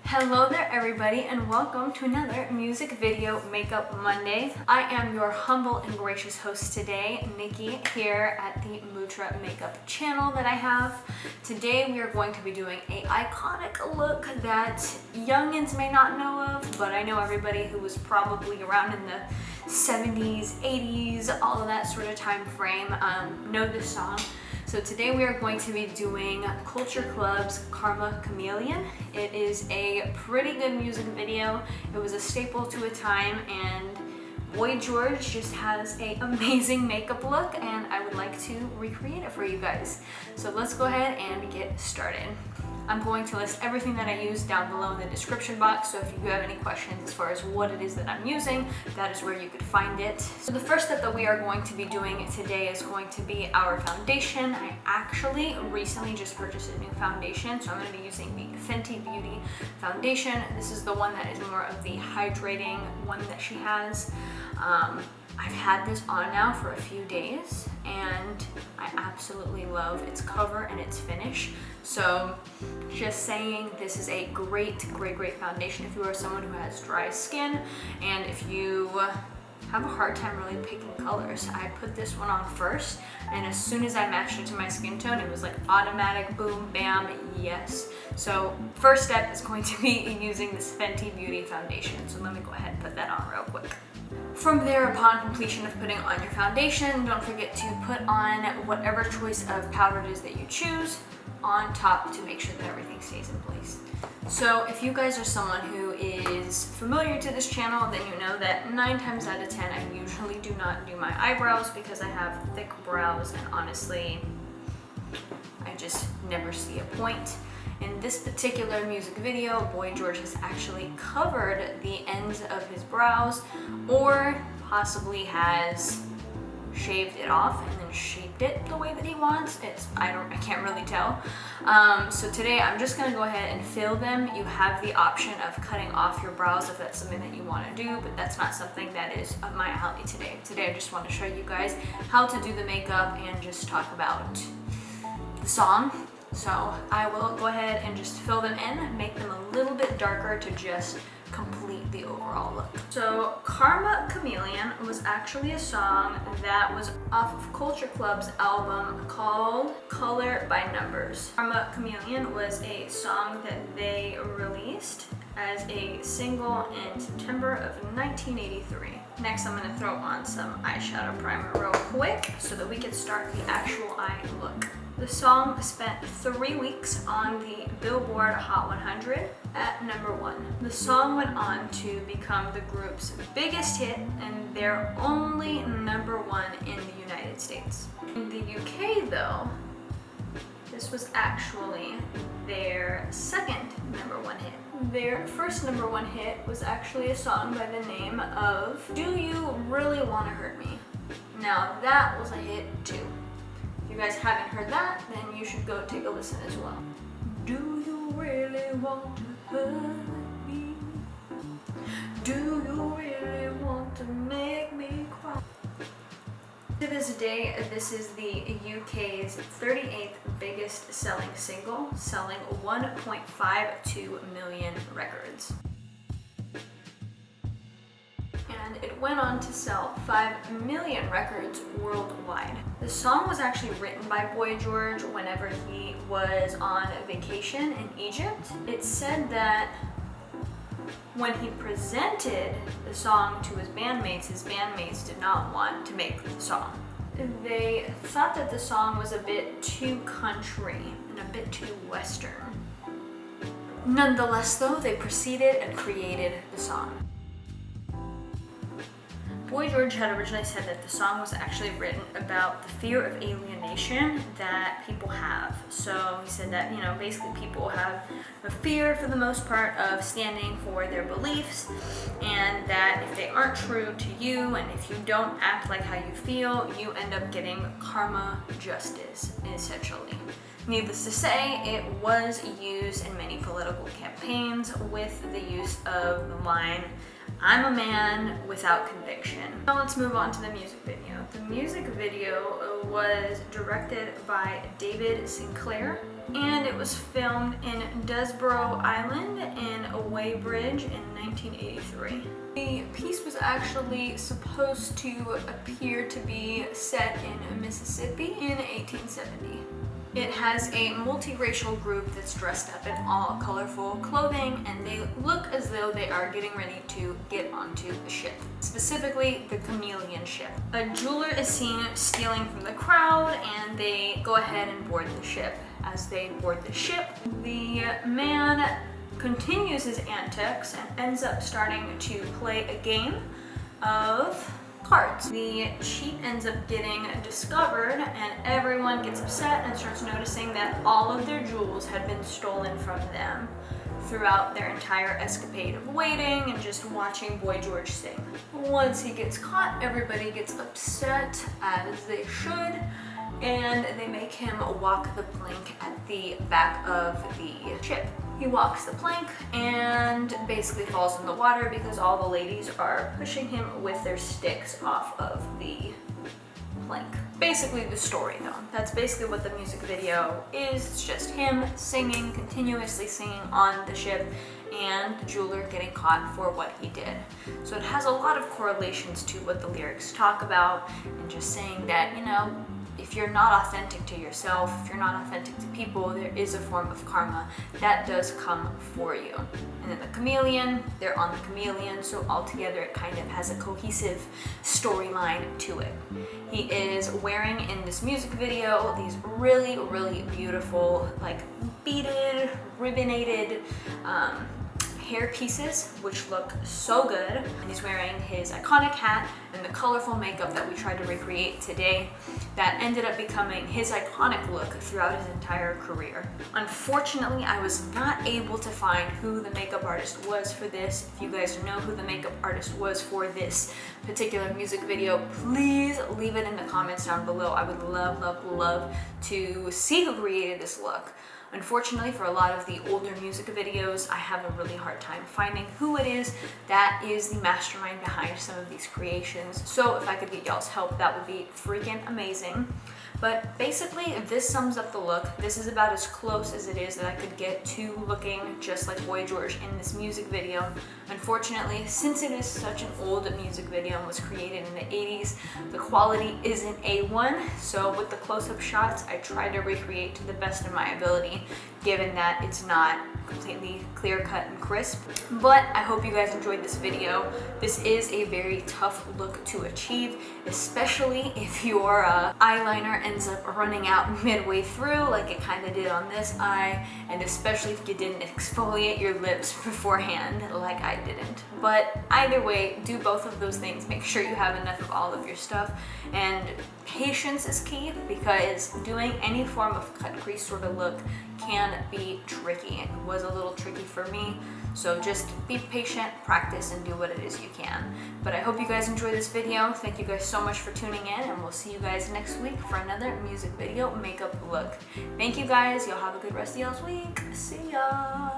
Hello there everybody and welcome to another music video makeup Monday. I am your humble and gracious host today, Nikki, here at the Mutra makeup channel that I have. Today we are going to be doing an iconic look that youngins may not know of, but I know everybody who was probably around in the 70s, 80s, all of that sort of time frame know this song. So today we are going to be doing Culture Club's Karma Chameleon. It is a pretty good music video. It was a staple to a time, and Boy George just has an amazing makeup look, and I would like to recreate it for you guys. So let's go ahead and get started. I'm going to list everything that I use down below in the description box, so if you have any questions as far as what it is that I'm using, that is where you could find it. So the first step that we are going to be doing today is going to be our foundation. I actually recently just purchased a new foundation, so I'm going to be using the Fenty Beauty foundation. This is the one that is more of the hydrating one that she has. I've had this on now for a few days and I absolutely love its cover and its finish. So just saying, this is a great foundation if you are someone who has dry skin and if you have a hard time really picking colors. I put this one on first, and as soon as I matched it to my skin tone, it was like automatic, boom, bam, yes. So first step is going to be using this Fenty Beauty foundation. So let me go ahead and put that on real quick. From there, upon completion of putting on your foundation, don't forget to put on whatever choice of powder it is that you choose on top to make sure that everything stays in place. So if you guys are someone who is familiar to this channel, then you know that 9 times out of 10 I usually do not do my eyebrows because I have thick brows, and honestly I just never see a point. In this particular music video, Boy George has actually covered the ends of his brows, or possibly has shaved it off and then shaped it the way that he wants. I can't really tell. So today I'm just gonna go ahead and fill them. You have the option of cutting off your brows if that's something that you want to do, but that's not something that is up my alley today. Today I just want to show you guys how to do the makeup and just talk about the song. So I will go ahead and just fill them in, make them a little bit darker to just complete the overall look. So Karma Chameleon was actually a song that was off of Culture Club's album called Color by Numbers. Karma Chameleon was a song that they released as a single in September of 1983. Next, I'm gonna throw on some eyeshadow primer real quick so that we can start the actual eye look. The song spent 3 weeks on the Billboard Hot 100 at #1. The song went on to become the group's biggest hit and their only #1 in the United States. In the UK though, this was actually their second #1 hit. Their first #1 hit was actually a song by the name of Do You Really Wanna Hurt Me? Now that was a hit too. If you guys haven't heard that, then you should go take a listen as well. Do you really want to hurt me? Do you really want to make me cry? To this day, this is the UK's 38th biggest selling single, selling 1.52 million records. And it went on to sell 5 million records worldwide. The song was actually written by Boy George whenever he was on vacation in Egypt. It's said that when he presented the song to his bandmates did not want to make the song. They thought that the song was a bit too country and a bit too western. Nonetheless though, they proceeded and created the song. Boy George had originally said that the song was actually written about the fear of alienation that people have. So he said that, basically people have a fear for the most part of standing for their beliefs, and that if they aren't true to you and if you don't act like how you feel, you end up getting karma justice, essentially. Needless to say, it was used in many political campaigns with the use of the line, I'm a man without conviction. Now let's move on to the music video. The music video was directed by David Sinclair, and it was filmed in Desborough Island in Way Bridge in 1983. The piece was actually supposed to appear to be set in Mississippi in 1870. It has a multiracial group that's dressed up in all colorful clothing, and they look as though they are getting ready to get onto the ship, specifically the Chameleon ship. A jeweler is seen stealing from the crowd, and they go ahead and board the ship. As they board the ship, the man continues his antics and ends up starting to play a game of cards. The cheat ends up getting discovered, and everyone gets upset and starts noticing that all of their jewels had been stolen from them throughout their entire escapade of waiting and just watching Boy George sing. Once he gets caught, everybody gets upset, as they should, and they make him walk the plank at the back of the ship. He walks the plank and basically falls in the water because all the ladies are pushing him with their sticks off of the plank. Basically the story though. That's basically what the music video is. It's just him singing, continuously singing on the ship, and the jeweler getting caught for what he did. So it has a lot of correlations to what the lyrics talk about, and just saying that, you know, if you're not authentic to yourself, if you're not authentic to people, there is a form of karma that does come for you. And then the chameleon, they're on the chameleon, so altogether it kind of has a cohesive storyline to it. He is wearing in this music video these really, really beautiful, like beaded, ribbonated hair pieces, which look so good. And he's wearing his iconic hat and the colorful makeup that we tried to recreate today that ended up becoming his iconic look throughout his entire career. Unfortunately, I was not able to find who the makeup artist was for this. If you guys know who the makeup artist was for this particular music video, please leave it in the comments down below. I would love, love, love to see who created this look. Unfortunately, for a lot of the older music videos, I have a really hard time finding who it is that is the mastermind behind some of these creations. So if I could get y'all's help, that would be freaking amazing. But basically, this sums up the look. This is about as close as it is that I could get to looking just like Boy George in this music video. Unfortunately, since it is such an old music video and was created in the 80s, the quality isn't A1. So with the close-up shots, I try to recreate to the best of my ability, given that it's not completely clear-cut and crisp. But I hope you guys enjoyed this video. This is a very tough look to achieve, especially if your eyeliner ends up running out midway through like it kind of did on this eye, and especially if you didn't exfoliate your lips beforehand like I didn't. But either way, do both of those things. Make sure you have enough of all of your stuff, and patience is key, because doing any form of cut crease sort of look can be tricky. It was a little tricky for me, so just be patient, practice, and do what it is you can. But I hope you guys enjoyed this video. Thank you guys so much for tuning in, and we'll see you guys next week for another music video makeup look. Thank you guys. Y'all have a good rest of y'all's week. See ya.